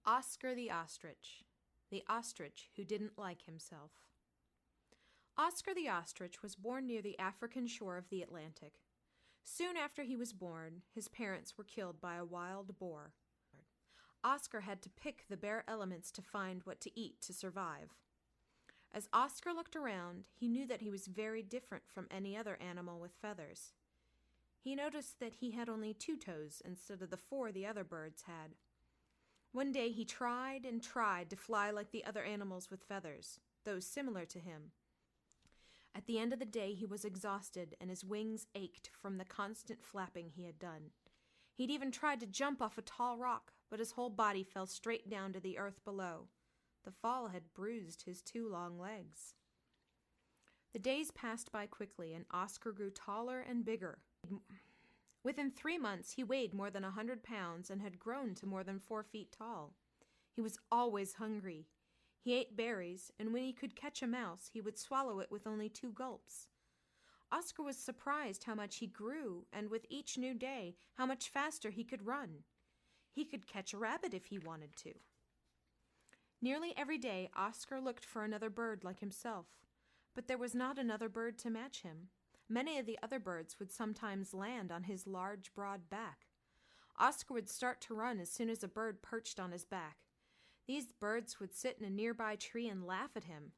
Oscar the Ostrich who didn't like himself. Oscar the Ostrich was born near the African shore of the Atlantic. Soon after he was born, his parents were killed by a wild boar. Oscar had to pick the bare elements to find what to eat to survive. As Oscar looked around, he knew that he was very different from any other animal with feathers. He noticed that he had only 2 toes instead of the 4 the other birds had. One day he tried and tried to fly like the other animals with feathers, those similar to him. At the end of the day he was exhausted and his wings ached from the constant flapping he had done. He'd even tried to jump off a tall rock, but his whole body fell straight down to the earth below. The fall had bruised his 2 long legs. The days passed by quickly and Oscar grew taller and bigger. Within 3 months, he weighed more than 100 pounds and had grown to more than 4 feet tall. He was always hungry. He ate berries, and when he could catch a mouse, he would swallow it with only 2 gulps. Oscar was surprised how much he grew, and with each new day, how much faster he could run. He could catch a rabbit if he wanted to. Nearly every day, Oscar looked for another bird like himself, but there was not another bird to match him. Many of the other birds would sometimes land on his large, broad back. Oscar would start to run as soon as a bird perched on his back. These birds would sit in a nearby tree and laugh at him.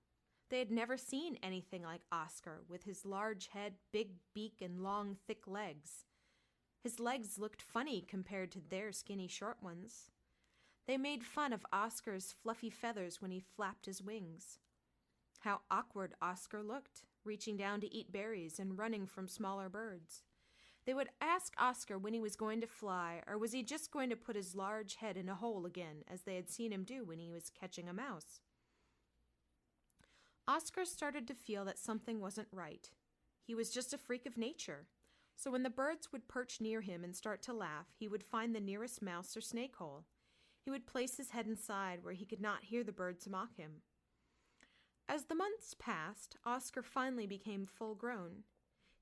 They had never seen anything like Oscar, with his large head, big beak, and long, thick legs. His legs looked funny compared to their skinny, short ones. They made fun of Oscar's fluffy feathers when he flapped his wings. How awkward Oscar looked, reaching down to eat berries and running from smaller birds. They would ask Oscar when he was going to fly, or was he just going to put his large head in a hole again, as they had seen him do when he was catching a mouse. Oscar started to feel that something wasn't right. He was just a freak of nature. So when the birds would perch near him and start to laugh, he would find the nearest mouse or snake hole. He would place his head inside where he could not hear the birds mock him. As the months passed, Oscar finally became full-grown.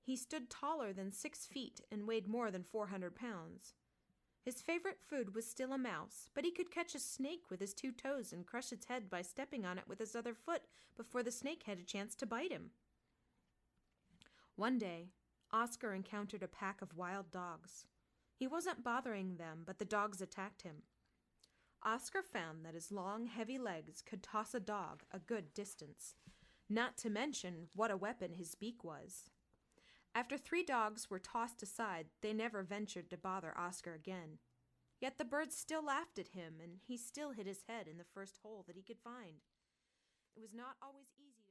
He stood taller than 6 feet and weighed more than 400 pounds. His favorite food was still a mouse, but he could catch a snake with his 2 toes and crush its head by stepping on it with his other foot before the snake had a chance to bite him. One day, Oscar encountered a pack of wild dogs. He wasn't bothering them, but the dogs attacked him. Oscar found that his long, heavy legs could toss a dog a good distance, not to mention what a weapon his beak was. After 3 dogs were tossed aside, they never ventured to bother Oscar again. Yet the birds still laughed at him, and he still hid his head in the first hole that he could find. It was not always easy.